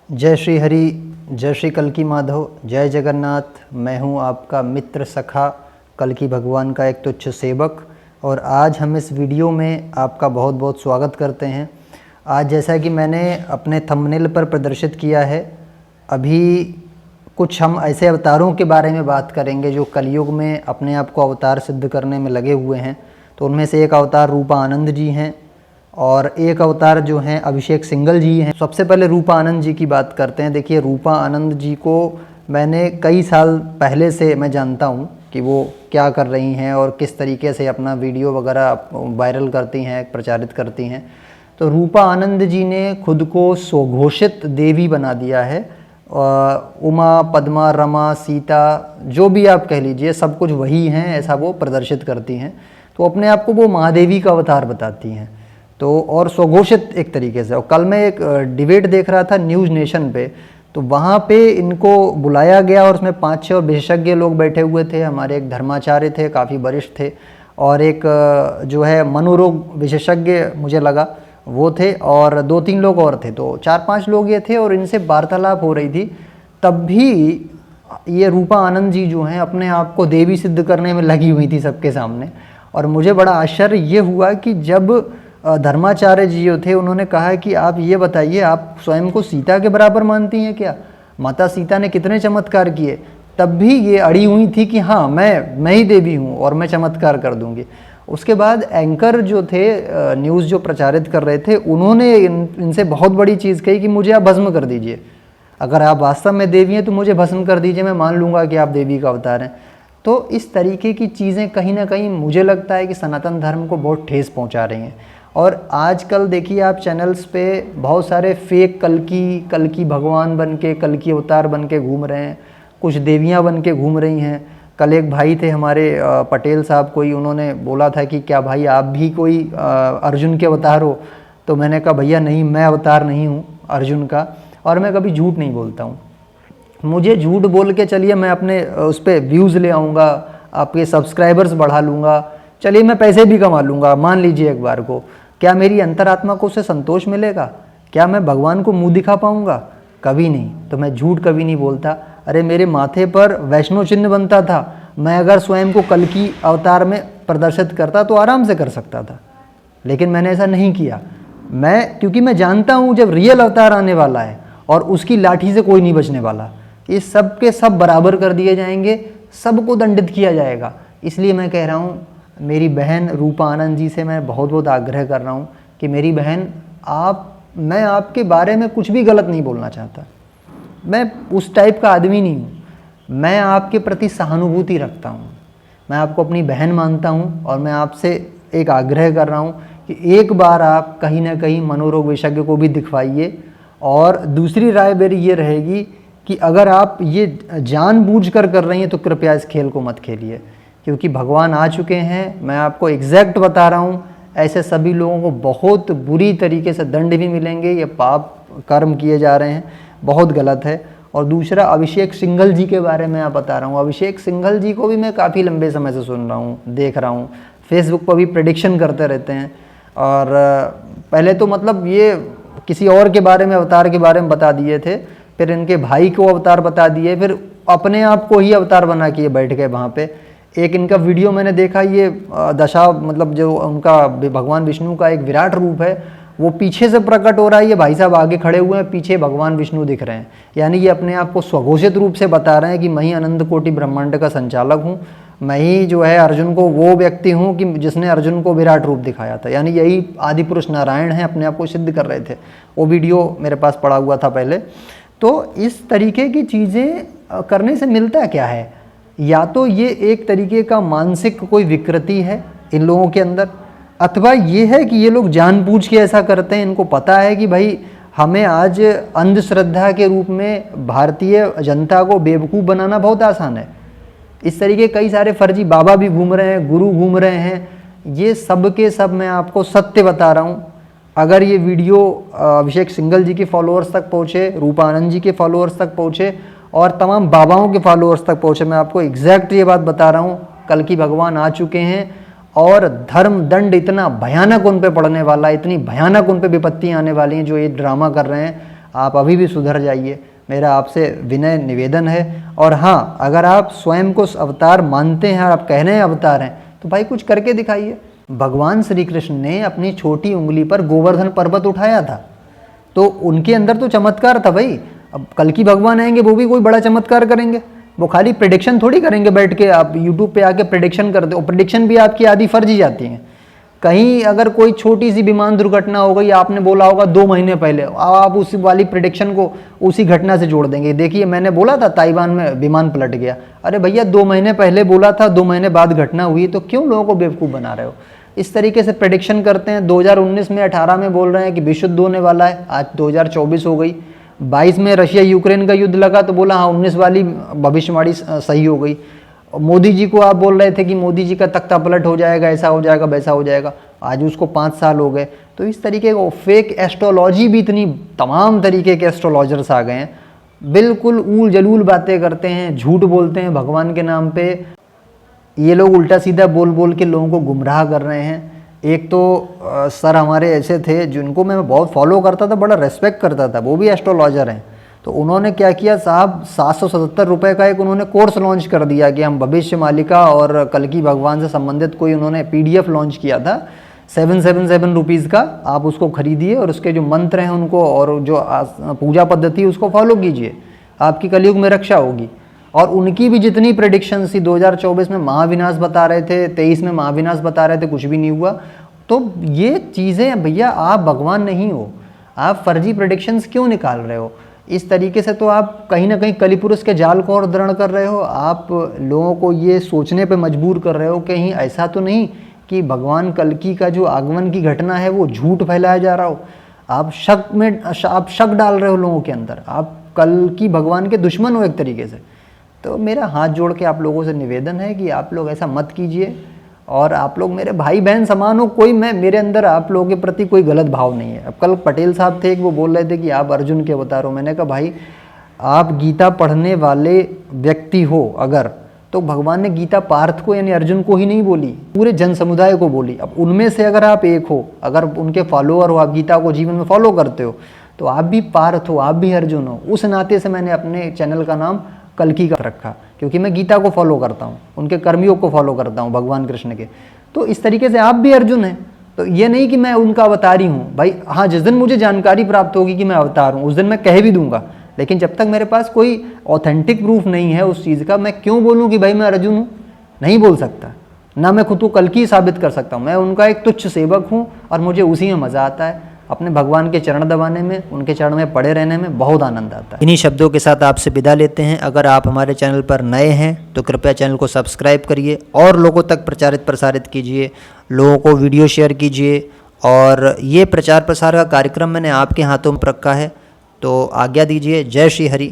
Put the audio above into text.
जय श्री हरि, जय श्री कल्की माधव, जय जगन्नाथ। मैं हूं आपका मित्र सखा कल्की भगवान का एक तुच्छ सेवक और आज हम इस वीडियो में आपका बहुत बहुत स्वागत करते हैं। आज जैसा कि मैंने अपने थंबनेल पर प्रदर्शित किया है, अभी कुछ हम ऐसे अवतारों के बारे में बात करेंगे जो कलयुग में अपने आप को अवतार सिद्ध करने में लगे हुए हैं। तो उनमें से एक अवतार रूपा आनंद जी हैं और एक अवतार जो हैं अभिषेक सिंघल जी हैं। सबसे पहले रूपा आनंद जी की बात करते हैं। देखिए, रूपा आनंद जी को मैंने कई साल पहले से मैं जानता हूं कि वो क्या कर रही हैं और किस तरीके से अपना वीडियो वगैरह वायरल करती हैं, प्रचारित करती हैं। तो रूपा आनंद जी ने खुद को स्वघोषित देवी बना दिया है। उमा, पद्मा, रमा, सीता, जो भी आप कह लीजिए, सब कुछ वही हैं, ऐसा वो प्रदर्शित करती हैं। तो अपने आप को वो महादेवी का अवतार बताती हैं। तो और स्वघोषित एक तरीके से। और कल मैं एक डिबेट देख रहा था न्यूज़ नेशन पे, तो वहाँ पे इनको बुलाया गया और उसमें 5-6 विशेषज्ञ लोग बैठे हुए थे। हमारे एक धर्माचार्य थे, काफ़ी वरिष्ठ थे, और एक जो है मनोरोग विशेषज्ञ मुझे लगा वो थे, और 2-3 लोग और थे। तो 4-5 लोग ये थे और इनसे वार्तालाप हो रही थी। तब भी ये रूपा आनंद जी जो हैं अपने आप को देवी सिद्ध करने में लगी हुई थी सबके सामने। और मुझे बड़ा आश्चर्य ये हुआ कि जब धर्माचार्य जी जो थे उन्होंने कहा कि आप ये बताइए, आप स्वयं को सीता के बराबर मानती हैं क्या? माता सीता ने कितने चमत्कार किए, तब भी ये अड़ी हुई थी कि हाँ, मैं ही देवी हूँ और मैं चमत्कार कर दूँगी। उसके बाद एंकर जो थे, न्यूज़ जो प्रचारित कर रहे थे, उन्होंने इनसे बहुत बड़ी चीज़ कही कि मुझे आप भस्म कर दीजिए। अगर आप वास्तव में देवी हैं तो मुझे भस्म कर दीजिए, मैं मान लूँगा कि आप देवी का अवतार हैं। तो इस तरीके की चीज़ें कहीं ना कहीं मुझे लगता है कि सनातन धर्म को बहुत ठेस पहुँचा रही हैं। और आजकल देखिए, आप चैनल्स पे बहुत सारे फेक कल्की भगवान बन के, कल्की अवतार बन के घूम रहे हैं, कुछ देवियां बन के घूम रही हैं। कल एक भाई थे हमारे पटेल साहब कोई, उन्होंने बोला था कि क्या भाई आप भी कोई अर्जुन के अवतार हो? तो मैंने कहा भैया नहीं, मैं अवतार नहीं हूँ अर्जुन का, और मैं कभी झूठ नहीं बोलता हूँ। मुझे झूठ बोल के चलिए मैं अपने उस पर व्यूज़ ले आऊँगा, आपके सब्सक्राइबर्स बढ़ा लूँगा, चलिए मैं पैसे भी कमा लूँगा, मान लीजिए एक बार को। क्या मेरी अंतरात्मा को उससे संतोष मिलेगा? क्या मैं भगवान को मुंह दिखा पाऊँगा? कभी नहीं। तो मैं झूठ कभी नहीं बोलता। अरे मेरे माथे पर वैष्णो चिन्ह बनता था, मैं अगर स्वयं को कल्की अवतार में प्रदर्शित करता तो आराम से कर सकता था, लेकिन मैंने ऐसा नहीं किया। क्योंकि मैं जानता हूँ जब रियल अवतार आने वाला है और उसकी लाठी से कोई नहीं बचने वाला। ये सब के सब बराबर कर दिए जाएंगे, सबको दंडित किया जाएगा। इसलिए मैं कह रहा हूँ, मेरी बहन रूपा आनंद जी से मैं बहुत बहुत आग्रह कर रहा हूँ कि मेरी बहन, मैं आपके बारे में कुछ भी गलत नहीं बोलना चाहता। मैं उस टाइप का आदमी नहीं हूँ। मैं आपके प्रति सहानुभूति रखता हूँ, मैं आपको अपनी बहन मानता हूँ, और मैं आपसे एक आग्रह कर रहा हूँ कि एक बार आप कहीं ना कहीं मनोरोग विशेषज्ञ को भी दिखवाइए। और दूसरी राय मेरी ये रहेगी कि अगर आप ये जानबूझकर कर रही हैं तो कृपया इस खेल को मत खेलिए, क्योंकि भगवान आ चुके हैं। मैं आपको एग्जैक्ट बता रहा हूँ, ऐसे सभी लोगों को बहुत बुरी तरीके से दंड भी मिलेंगे। ये पाप कर्म किए जा रहे हैं, बहुत गलत है। और दूसरा, अभिषेक सिंघल जी के बारे में आप बता रहा हूँ। अभिषेक सिंघल जी को भी मैं काफ़ी लंबे समय से सुन रहा हूँ, देख रहा हूँ, फेसबुक पर भी प्रेडिक्शन करते रहते हैं। और पहले तो मतलब ये किसी और के बारे में, अवतार के बारे में बता दिए थे, फिर इनके भाई को अवतार बता दिए, फिर अपने आप को ही अवतार बना के बैठ गए वहाँ पे। एक इनका वीडियो मैंने देखा, ये दशा मतलब जो उनका भगवान विष्णु का एक विराट रूप है वो पीछे से प्रकट हो रहा है। ये भाई साहब आगे खड़े हुए हैं, पीछे भगवान विष्णु दिख रहे हैं। यानी ये अपने आप को स्वघोषित रूप से बता रहे हैं कि मैं ही अनंत कोटि ब्रह्मांड का संचालक हूँ, मैं ही जो है अर्जुन को वो व्यक्ति हूँ कि जिसने अर्जुन को विराट रूप दिखाया था। यानी यही आदि पुरुष नारायण हैं, अपने आप को सिद्ध कर रहे थे। वो वीडियो मेरे पास पड़ा हुआ था पहले। तो इस तरीके की चीज़ें करने से मिलता क्या है? या तो ये एक तरीके का मानसिक कोई विकृति है इन लोगों के अंदर, अथवा ये है कि ये लोग जानबूझ के ऐसा करते हैं। इनको पता है कि भाई हमें आज अंधश्रद्धा के रूप में भारतीय जनता को बेवकूफ़ बनाना बहुत आसान है। इस तरीके कई सारे फर्जी बाबा भी घूम रहे हैं, गुरु घूम रहे हैं। ये सब के सब मैं आपको सत्य बता रहा हूँ। अगर ये वीडियो अभिषेक सिंघल जी के फॉलोअर्स तक पहुँचे, रूपा आनंद जी के फॉलोअर्स तक पहुँचे और तमाम बाबाओं के फॉलोअर्स तक पहुँचे, मैं आपको एग्जैक्ट ये बात बता रहा हूँ, कल्की भगवान आ चुके हैं और धर्म दंड इतना भयानक उन पे पड़ने वाला है, इतनी भयानक उन पे विपत्ति आने वाली हैं जो ये ड्रामा कर रहे हैं। आप अभी भी सुधर जाइए, मेरा आपसे विनय निवेदन है। और हाँ, अगर आप स्वयं को अवतार मानते हैं और आप कह रहे हैं अवतार हैं, तो भाई कुछ करके दिखाइए। भगवान श्री कृष्ण ने अपनी छोटी उंगली पर गोवर्धन पर्वत उठाया था, तो उनके अंदर तो चमत्कार था भाई। अब कल्कि भगवान आएंगे, वो भी कोई बड़ा चमत्कार करेंगे? वो खाली प्रेडिक्शन थोड़ी करेंगे बैठ के, आप यूट्यूब पे आके प्रेडिक्शन करते हो। प्रेडिक्शन भी आपकी आधी फर्जी जाती हैं। कहीं अगर कोई छोटी सी विमान दुर्घटना हो गई, आपने बोला होगा 2 महीने पहले, आप उसी वाली प्रेडिक्शन को उसी घटना से जोड़ देंगे। देखिए मैंने बोला था ताइवान में विमान पलट गया, अरे भैया 2 महीने पहले बोला था, 2 महीने बाद घटना हुई, तो क्यों लोगों को बेवकूफ़ बना रहे हो? इस तरीके से प्रेडिक्शन करते हैं। 2019 में 18 में बोल रहे हैं कि विश्व युद्ध होने वाला है, आज 2024 हो गई। 22 में रशिया यूक्रेन का युद्ध लगा तो बोला हाँ 19 वाली भविष्यवाणी सही हो गई। मोदी जी को आप बोल रहे थे कि मोदी जी का तख्ता पलट हो जाएगा, ऐसा हो जाएगा, वैसा हो जाएगा, आज उसको 5 साल हो गए। तो इस तरीके को फेक एस्ट्रोलॉजी भी, इतनी तमाम तरीके के एस्ट्रोलॉजर्स आ गए हैं, बिल्कुल ऊल जलूल बातें करते हैं, झूठ बोलते हैं भगवान के नाम पे। ये लोग उल्टा सीधा बोल बोल के लोगों को गुमराह कर रहे हैं। एक तो सर हमारे ऐसे थे जिनको मैं बहुत फॉलो करता था, बड़ा रेस्पेक्ट करता था, वो भी एस्ट्रोलॉजर हैं। तो उन्होंने क्या किया साहब, 777 रुपये का एक उन्होंने कोर्स लॉन्च कर दिया कि हम भविष्य मालिका और कल्कि भगवान से संबंधित कोई उन्होंने PDF लॉन्च किया था 777 रुपीज़ का। आप उसको खरीदिए और उसके जो मंत्र हैं उनको और जो पूजा पद्धति है उसको फॉलो कीजिए, आपकी कलयुग में रक्षा होगी। और उनकी भी जितनी प्रेडिक्शन थी, 2024 में महाविनाश बता रहे थे, 23 में महाविनाश बता रहे थे, कुछ भी नहीं हुआ। तो ये चीज़ें भैया, आप भगवान नहीं हो, आप फर्जी प्रेडिक्शंस क्यों निकाल रहे हो? इस तरीके से तो आप कहीं ना कहीं कलिपुरुष के जाल को और दृढ़ कर रहे हो। आप लोगों को ये सोचने पे मजबूर कर रहे हो कहीं ऐसा तो नहीं कि भगवान कल्कि का जो आगमन की घटना है वो झूठ फैलाया जा रहा हो। आप शक डाल रहे हो लोगों के अंदर, आप कल्कि भगवान के दुश्मन हो एक तरीके से। तो मेरा हाथ जोड़ के आप लोगों से निवेदन है कि आप लोग ऐसा मत कीजिए, और आप लोग मेरे भाई बहन समान हो, कोई मेरे अंदर आप लोगों के प्रति कोई गलत भाव नहीं है। अब कल पटेल साहब थे, वो बोल रहे थे कि आप अर्जुन के अवतार हो। मैंने कहा भाई, आप गीता पढ़ने वाले व्यक्ति हो अगर, तो भगवान ने गीता पार्थ को यानी अर्जुन को ही नहीं बोली, पूरे जन समुदाय को बोली। अब उनमें से अगर आप एक हो, अगर उनके फॉलोअर हो, आप गीता को जीवन में फॉलो करते हो, तो आप भी पार्थ हो, आप भी अर्जुन हो। उस नाते से मैंने अपने चैनल का नाम कल्कि का रखा, क्योंकि मैं गीता को फॉलो करता हूँ, उनके कर्मयोग को फॉलो करता हूँ, भगवान कृष्ण के। तो इस तरीके से आप भी अर्जुन हैं। तो ये नहीं कि मैं उनका अवतार ही हूँ भाई। हाँ, जिस दिन मुझे जानकारी प्राप्त होगी कि मैं अवतार हूँ, उस दिन मैं कह भी दूंगा, लेकिन जब तक मेरे पास कोई ऑथेंटिक प्रूफ नहीं है उस चीज़ का, मैं क्यों बोलूँ कि भाई मैं अर्जुन हूँ? नहीं बोल सकता ना, मैं खुद को कल्कि साबित कर सकता हूँ। मैं उनका एक तुच्छ सेवक हूँ और मुझे उसी में मज़ा आता है। अपने भगवान के चरण दबाने में, उनके चरण में पड़े रहने में बहुत आनंद आता है। इन्हीं शब्दों के साथ आपसे विदा लेते हैं। अगर आप हमारे चैनल पर नए हैं तो कृपया चैनल को सब्सक्राइब करिए और लोगों तक प्रचारित प्रसारित कीजिए, लोगों को वीडियो शेयर कीजिए। और ये प्रचार प्रसार का कार्यक्रम मैंने आपके हाथों में रखा है, तो आज्ञा दीजिए। जय श्री हरि।